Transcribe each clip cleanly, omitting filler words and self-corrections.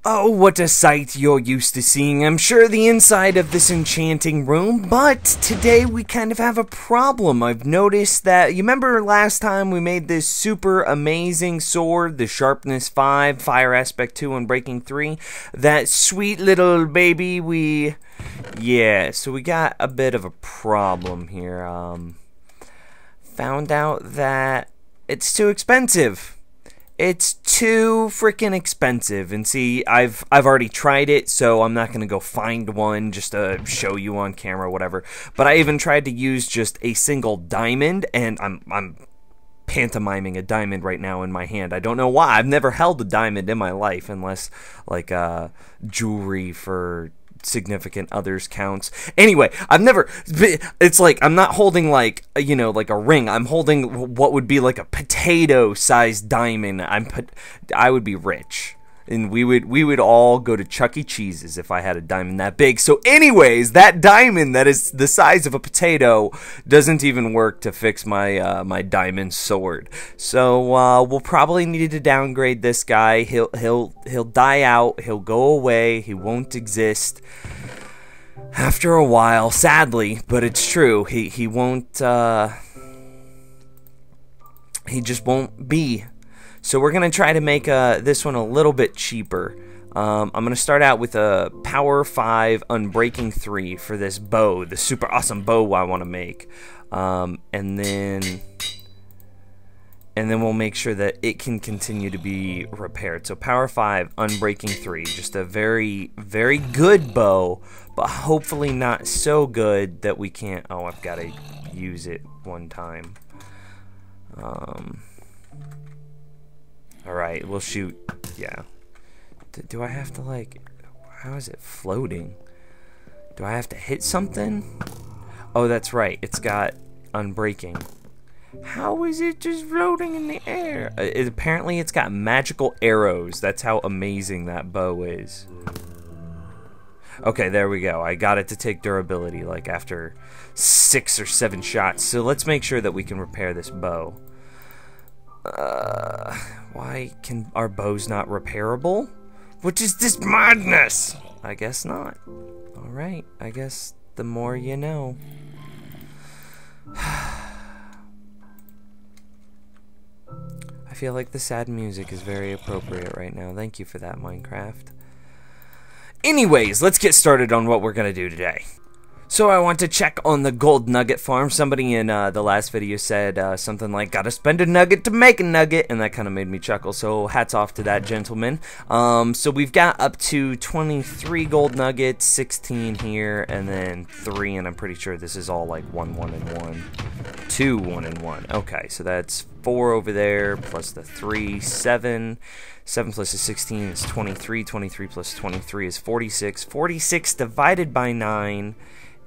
Oh, what a sight you're used to seeing, I'm sure, the inside of this enchanting room, but today we kind of have a problem. I've noticed that, you remember last time we made this super amazing sword, the sharpness 5, fire aspect 2, and breaking 3? That sweet little baby, yeah, so we got a bit of a problem here. Found out that it's too expensive. It's too freaking expensive, and see, I've already tried it, so I'm not gonna go find one just to show you on camera or whatever. But I even tried to use just a single diamond, and I'm pantomiming a diamond right now in my hand. I don't know why. I've never held a diamond in my life, unless like jewelry for significant others counts. Anyway, I've never, it's like I'm not holding like, you know, like a ring. I'm holding what would be like a potato sized diamond. I would be rich, and we would all go to Chuck E. Cheese's if I had a diamond that big. So anyways, that diamond that is the size of a potato doesn't even work to fix my my diamond sword. So we'll probably need to downgrade this guy. He'll die out. He'll go away. He won't exist after a while, sadly, but it's true. He won't he just won't be. So we're going to try to make this one a little bit cheaper. I'm going to start out with a Power 5 Unbreaking 3 for this bow, the super awesome bow I want to make. And then we'll make sure that it can continue to be repaired. So Power 5 Unbreaking 3, just a very, very good bow, but hopefully not so good that we can't... Oh, I've got to use it one time. Alright, we'll shoot. Yeah. Do I have to, like... How is it floating? Do I have to hit something? Oh, that's right. It's got Unbreaking. How is it just floating in the air? Apparently, it's got magical arrows. That's how amazing that bow is. Okay, there we go. I got it to take durability, like, after 6 or 7 shots. So let's make sure that we can repair this bow. Why can our bows not repairable? What is this madness? I guess not. Alright, I guess the more you know. I feel like the sad music is very appropriate right now. Thank you for that, Minecraft. Anyways, let's get started on what we're gonna do today. So I want to check on the gold nugget farm. Somebody in the last video said something like, gotta spend a nugget to make a nugget, and that kind of made me chuckle, so hats off to that gentleman. So we've got up to 23 gold nuggets, 16 here, and then 3, and I'm pretty sure this is all like 1, 1, and 1. 2, 1, and 1. Okay, so that's 4 over there, plus the 3, 7. 7 plus the 16 is 23. 23 plus 23 is 46. 46 divided by 9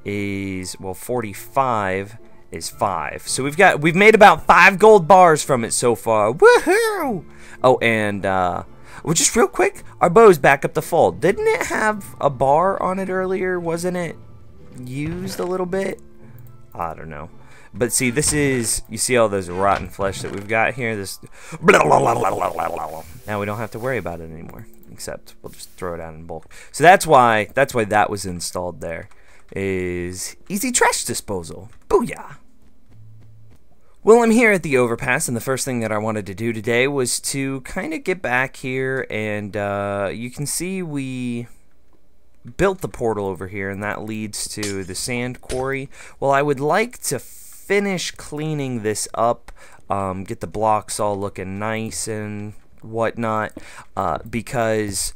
is, well, 45 is 5. So we've made about 5 gold bars from it so far. Woohoo! Oh, and well, just real quick, our bow's back up to full. Didn't it have a bar on it earlier? Wasn't it used a little bit? I don't know. But see, this is, you see all those rotten flesh that we've got here? This, now we don't have to worry about it anymore, except we'll just throw it out in bulk. So that's why that was installed there. Is easy trash disposal. Booyah! Well, I'm here at the Overpass, and the first thing that I wanted to do today was to kind of get back here, and you can see we built the portal over here, and that leads to the sand quarry. Well, I would like to finish cleaning this up, get the blocks all looking nice and whatnot, because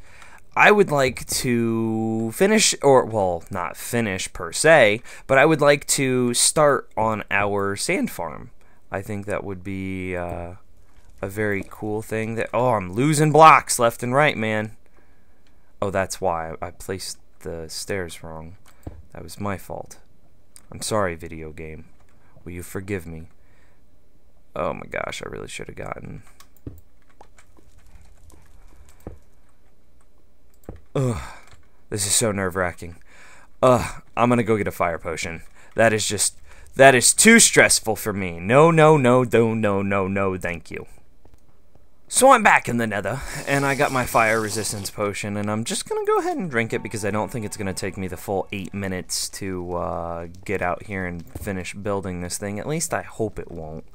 I would like to finish, or, well, not finish per se, but I would like to start on our sand farm. I think that would be a very cool thing. That, oh, I'm losing blocks left and right, man. Oh, that's why I placed the stairs wrong. That was my fault. I'm sorry, video game. Will you forgive me? Oh my gosh, I really should have gotten... Ugh, this is so nerve-wracking. Ugh, I'm gonna go get a fire potion. That is too stressful for me. No, no, no, no, no, no, no, thank you. So I'm back in the Nether, and I got my fire resistance potion, and I'm just gonna go ahead and drink it because I don't think it's gonna take me the full 8 minutes to get out here and finish building this thing. At least I hope it won't.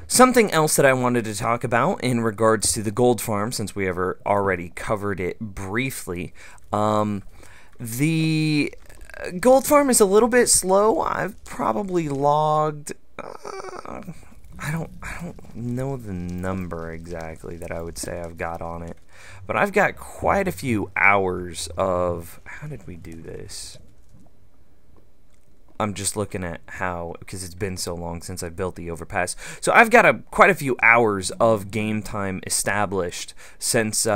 Something else that I wanted to talk about in regards to the gold farm, since we ever already covered it briefly, the gold farm is a little bit slow. I've probably logged... I don't know the number exactly that I would say I've got on it, but I've got quite a few hours of... How did we do this? I'm just looking at how, because it's been so long since I built the overpass. So I've got quite a few hours of game time established since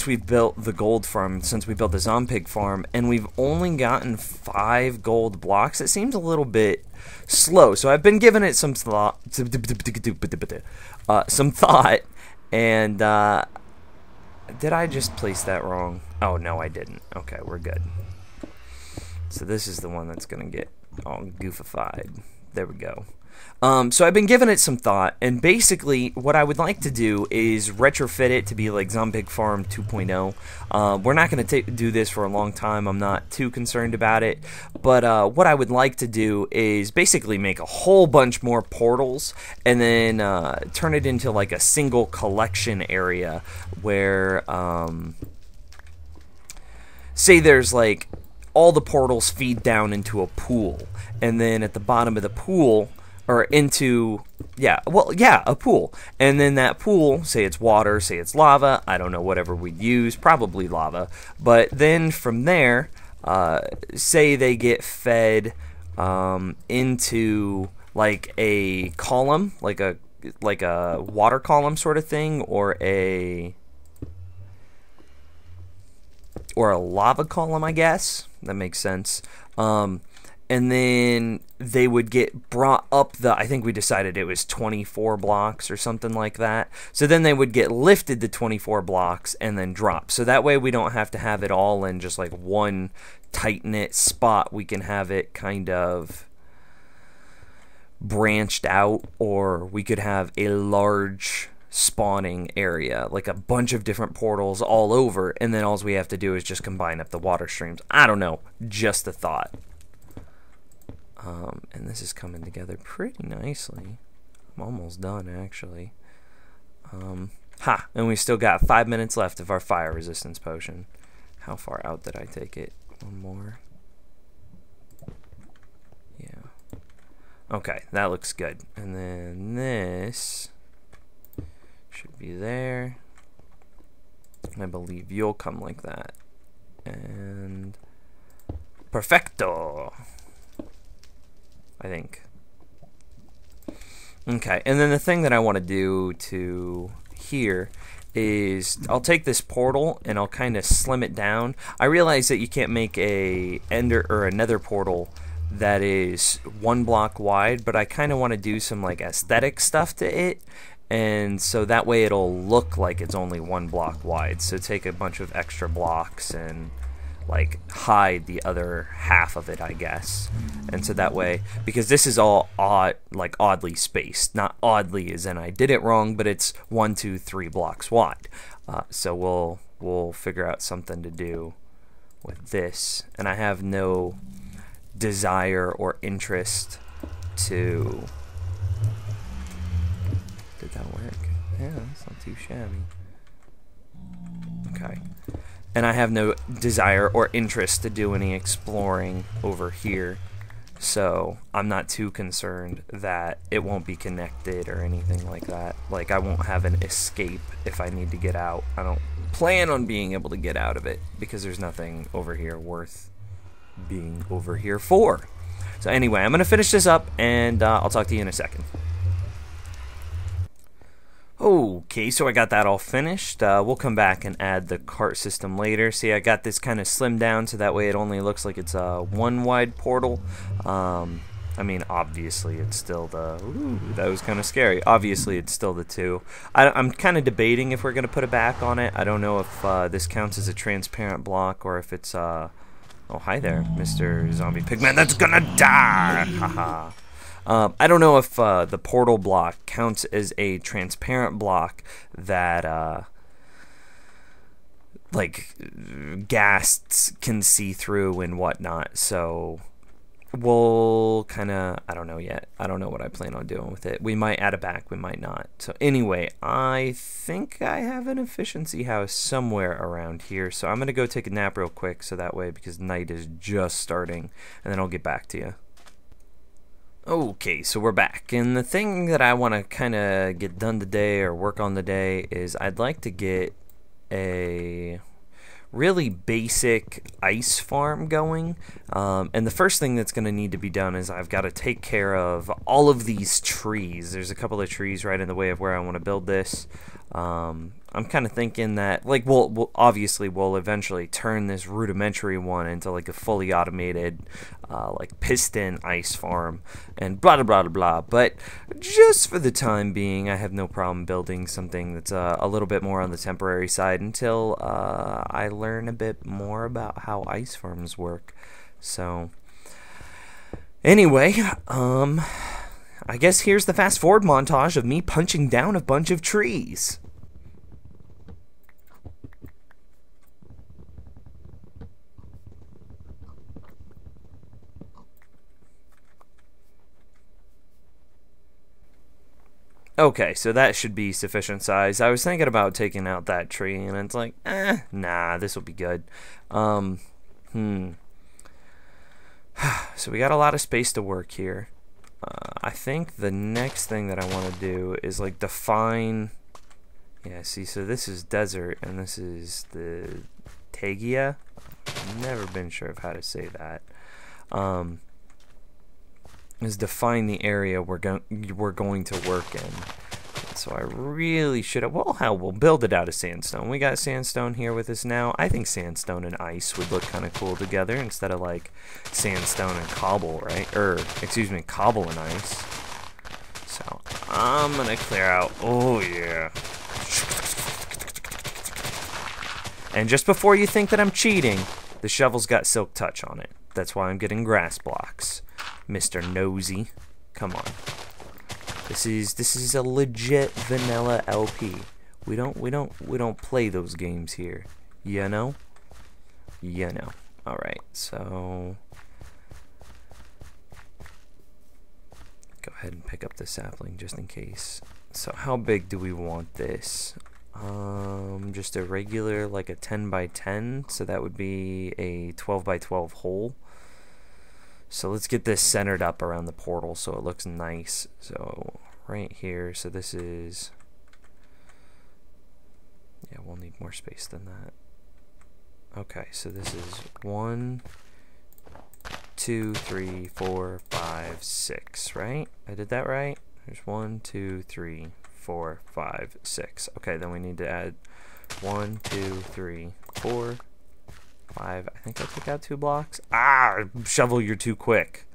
we've built the gold farm, since we built the zompig farm, and we've only gotten 5 gold blocks. It seems a little bit slow, so I've been giving it some thought, and did I just place that wrong? Oh no, I didn't. Okay, we're good. So this is the one that's gonna get all goofified. There we go. So I've been giving it some thought, and basically what I would like to do is retrofit it to be like Zompig Farm 2.0. We're not going to do this for a long time. I'm not too concerned about it, but what I would like to do is basically make a whole bunch more portals and then turn it into like a single collection area where, say there's like all the portals feed down into a pool, and then at the bottom of the pool, or into, a pool. And then that pool, say it's water, say it's lava, I don't know, whatever we'd use, probably lava. But then from there, say they get fed into like a column, like a water column sort of thing, or a lava column, I guess. That makes sense. And then they would get brought up I think we decided it was 24 blocks or something like that. So then they would get lifted to 24 blocks and then drop. So that way we don't have to have it all in just like one tight-knit spot. We can have it kind of branched out, or we could have a large spawning area, like a bunch of different portals all over, and then all we have to do is just combine up the water streams. I don't know, just a thought. And this is coming together pretty nicely. I'm almost done, actually. And we still got 5 minutes left of our fire resistance potion. How far out did I take it? One more. Yeah. Okay, that looks good. And then this should be there. I believe you'll come like that. And perfecto, I think. Okay, and then the thing that I want to do to here is I'll take this portal and I'll kind of slim it down. I realize that you can't make a ender or a nether portal that is 1 block wide, but I kind of want to do some like aesthetic stuff to it, and so that way it'll look like it's only 1 block wide. So take a bunch of extra blocks and like hide the other half of it, I guess. And so that way, because this is all oddly spaced, not oddly as in I did it wrong, but it's 1, 2, 3 blocks wide. So we'll figure out something to do with this, and I have no desire or interest to... Did that work? Yeah, that's not too shabby. Okay. And I have no desire or interest to do any exploring over here, so I'm not too concerned that it won't be connected or anything like that. Like, I won't have an escape if I need to get out. I don't plan on being able to get out of it, because there's nothing over here worth being over here for. So anyway, I'm going to finish this up, and I'll talk to you in a second. Okay, so I got that all finished. We'll come back and add the cart system later. See, I got this kind of slimmed down so that way it only looks like it's a 1 wide portal. I mean, obviously it's still the... Ooh, that was kind of scary. Obviously it's still the 2. I'm kind of debating if we're going to put a back on it. I don't know if this counts as a transparent block or if it's... Oh, hi there, Mr. Zombie Pigman. That's gonna die! Haha. I don't know if the portal block counts as a transparent block that like ghasts can see through and whatnot, so we'll kind of, I don't know yet. I don't know what I plan on doing with it. We might add it back, we might not. So anyway, I think I have an efficiency house somewhere around here, so I'm going to go take a nap real quick, so that way, because night is just starting, and then I'll get back to you. Okay, so we're back, and the thing that I want to kind of get done today, or work on today, is I'd like to get a really basic ice farm going, and the first thing that's going to need to be done is I've got to take care of all of these trees. There's a couple of trees right in the way of where I want to build this. I'm kind of thinking that, like, we'll obviously we'll eventually turn this rudimentary one into like a fully automated like piston ice farm and blah blah blah blah, but just for the time being I have no problem building something that's a little bit more on the temporary side until I learn a bit more about how ice farms work. So anyway, I guess here's the fast forward montage of me punching down a bunch of trees. Okay, so that should be sufficient size. I was thinking about taking out that tree, and it's like, nah, this will be good. So we got a lot of space to work here. I think the next thing that I want to do is like define. Yeah, see, so this is desert, and this is the Tagia. I've never been sure of how to say that. Is define the area we're going to work in. So I really should have, well, hell, we'll build it out of sandstone. We got sandstone here with us now. I think sandstone and ice would look kind of cool together instead of like sandstone and cobble, right? Or, excuse me, cobble and ice. So I'm gonna clear out, oh yeah. And just before you think that I'm cheating, the shovel's got silk touch on it. That's why I'm getting grass blocks. Mr. Nosy, come on. This is a legit vanilla LP. We don't play those games here. You know? You know. All right. So go ahead and pick up the sapling just in case. So how big do we want this? Just a regular, like a 10 by 10. So that would be a 12 by 12 hole. So let's get this centered up around the portal so it looks nice. So right here, so this is, yeah, we'll need more space than that. Okay, so this is 1, 2, 3, 4, 5, 6, right? I did that right? There's 1, 2, 3, 4, 5, 6. Okay, then we need to add 1, 2, 3, 4, 5. I think I took out 2 blocks. Ah, shovel, you're too quick.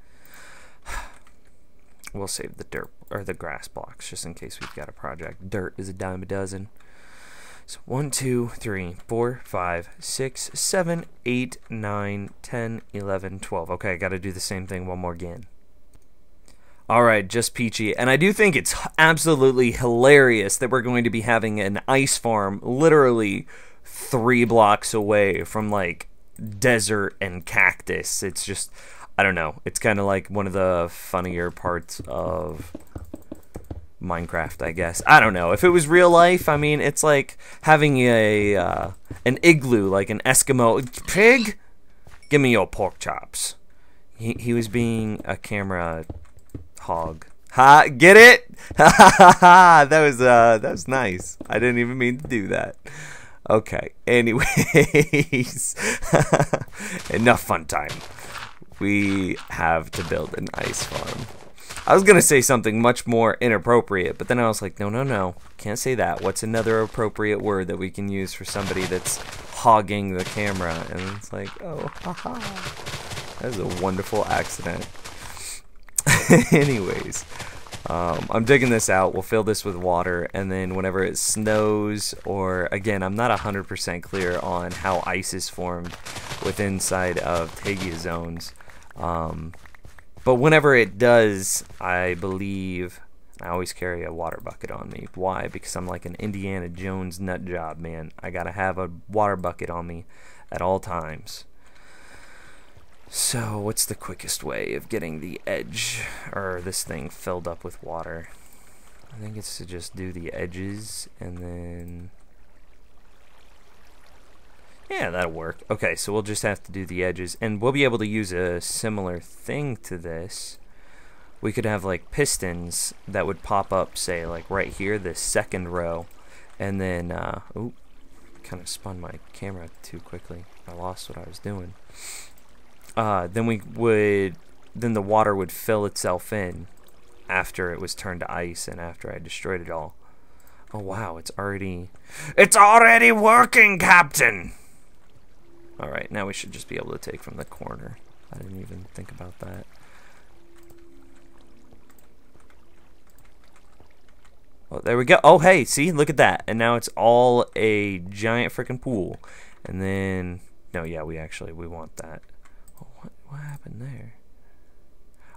We'll save the dirt or the grass blocks just in case we've got a project. Dirt is a dime a dozen. So 1, 2, 3, 4, 5, 6, 7, 8, 9, 10, 11, 12. Okay, I got to do the same thing one more again. Alright, just peachy. And I do think it's absolutely hilarious that we're going to be having an ice farm literally 3 blocks away from like desert and cactus. It's just, I don't know, it's kind of like one of the funnier parts of Minecraft, I guess. I don't know, if it was real life, I mean, it's like having a an igloo, like an Eskimo pig. Give me your pork chops. He was being a camera hog. Ha, get it? That was nice. I didn't even mean to do that. Okay, anyways, enough fun time. We have to build an ice farm. I was going to say something much more inappropriate, but then I was like, no, can't say that. What's another appropriate word that we can use for somebody that's hogging the camera? And it's like, oh, haha. That is a wonderful accident. Anyways. I'm digging this out. We'll fill this with water, and then whenever it snows, or again, I'm not 100% clear on how ice is formed within inside of Tagia zones. But whenever it does, I believe I always carry a water bucket on me. Why? Because I'm like an Indiana Jones nut job, man. I gotta have a water bucket on me at all times. So, what's the quickest way of getting the edge, or this thing, filled up with water? I think it's to just do the edges, and then... yeah, that'll work. Okay, so we'll just have to do the edges, and we'll be able to use a similar thing to this. We could have, like, pistons that would pop up, say, like, right here, this second row, and then, oh, kind of spun my camera too quickly. I lost what I was doing. Then the water would fill itself in after it was turned to ice and after I destroyed it all. Oh wow, it's already working, Captain! Alright, now we should just be able to take from the corner. I didn't even think about that. Oh, there we go. Oh, hey, see? Look at that. And now it's all a giant freaking pool. And then... no, yeah, we want that. Oh, what happened there?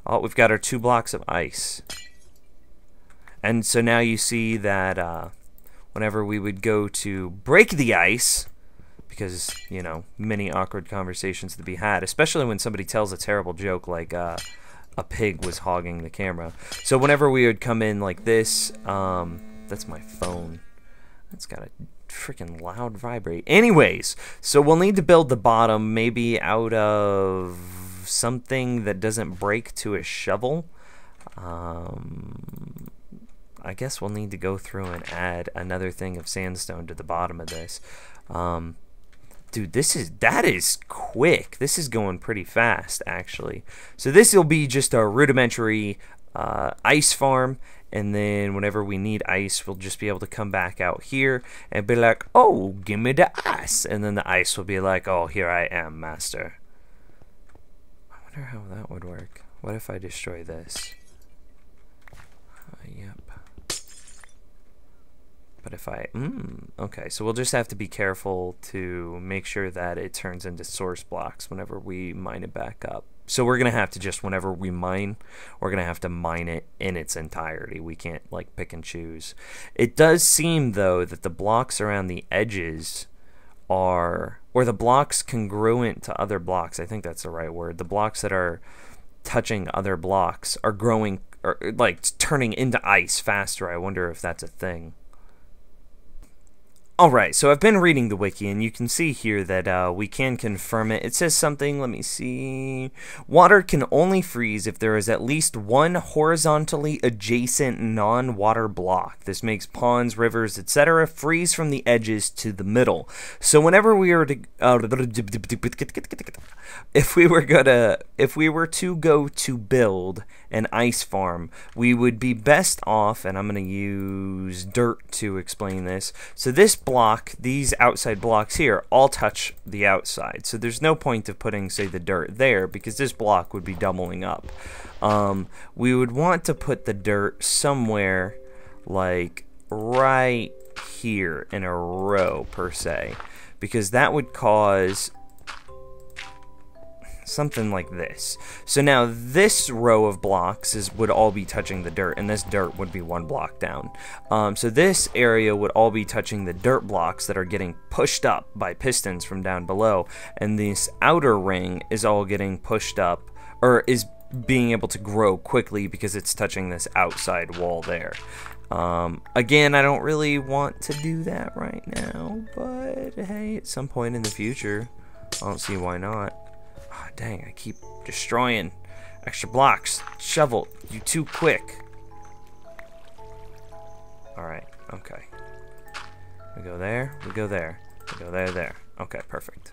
Oh, we've got our 2 blocks of ice. And so now you see that whenever we would go to break the ice, because, you know, many awkward conversations to be had, especially when somebody tells a terrible joke like a pig was hogging the camera. So whenever we would come in like this, that's my phone. That's got a freaking loud vibrate. Anyways, so we'll need to build the bottom maybe out of something that doesn't break to a shovel. I guess we'll need to go through and add another thing of sandstone to the bottom of this. Dude, that is quick. This is going pretty fast, actually. So this will be just a rudimentary ice farm, and then whenever we need ice, we'll just be able to come back out here and be like, oh, give me the ice. And then the ice will be like, oh, here I am, master. I wonder how that would work. What if I destroy this? Yep. But if I... okay, so we'll just have to be careful to make sure that it turns into source blocks whenever we mine it back up. So we're going to have to just, whenever we mine, we're going to have to mine it in its entirety. We can't, like, pick and choose. It does seem, though, that the blocks around the edges are... or the blocks congruent to other blocks, I think that's the right word. The blocks that are touching other blocks are growing, or, like, turning into ice faster. I wonder if that's a thing. Alright, so I've been reading the wiki, and you can see here that we can confirm it. It says something, let me see. Water can only freeze if there is at least one horizontally adjacent non-water block. This makes ponds, rivers, etc. freeze from the edges to the middle. So whenever we were to... if we were to go to build an ice farm, we would be best off, and I'm going to use dirt to explain this. So this block, these outside blocks here, all touch the outside. So there's no point of putting, say, the dirt there, because this block would be doubling up. We would want to put the dirt somewhere, like, right here in a row, per se, because that would cause... something like this. So now this row of blocks would all be touching the dirt, and this dirt would be 1 block down. So this area would all be touching the dirt blocks that are getting pushed up by pistons from down below, and this outer ring is all getting pushed up, or is being able to grow quickly because it's touching this outside wall there. Again, I don't really want to do that right now, but hey, at some point in the future, I don't see why not. Oh, dang, I keep destroying extra blocks. Shovel, you too quick. Alright, okay. We go there, we go there, we go there, there. Okay, perfect.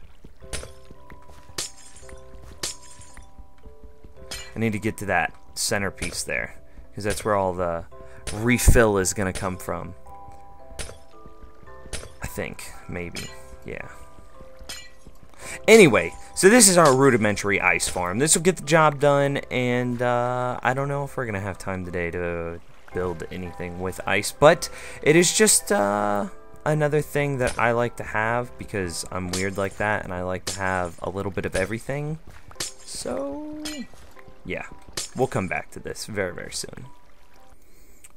I need to get to that centerpiece there, because that's where all the refill is going to come from. I think, maybe, yeah. Anyway, so this is our rudimentary ice farm. This will get the job done, and I don't know if we're going to have time today to build anything with ice, but it is just another thing that I like to have, because I'm weird like that, and I like to have a little bit of everything. So, yeah. we'll come back to this very, very soon.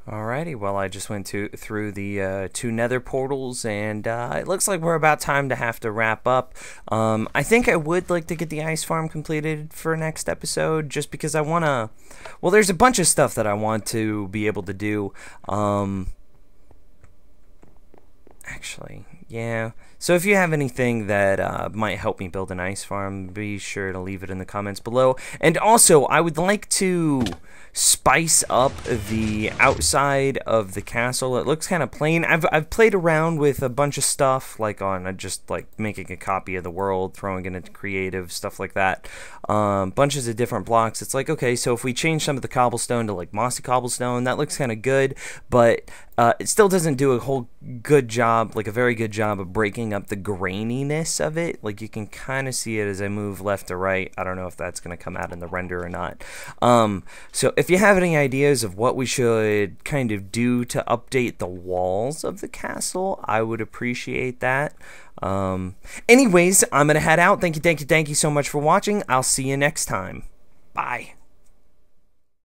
Alrighty, well, I just went through the 2 nether portals, and it looks like we're about time to have to wrap up. I think I would like to get the ice farm completed for next episode, just because I want to... Well, there's a bunch of stuff that I want to be able to do. Actually, yeah. So if you have anything that might help me build an ice farm, be sure to leave it in the comments below. And also, I would like to spice up the outside of the castle. It looks kind of plain. I've played around with a bunch of stuff, like on just like making a copy of the world, throwing it into creative, stuff like that. Bunches of different blocks. It's like, okay, so if we change some of the cobblestone to like mossy cobblestone, that looks kind of good, but it still doesn't do a whole good job, like a very good job of breaking up the graininess of it. Like you can kind of see it as I move left to right. I don't know if that's going to come out in the render or not. So if you have any ideas of what we should kind of do to update the walls of the castle, I would appreciate that. Anyways, I'm going to head out. Thank you so much for watching. I'll see you next time.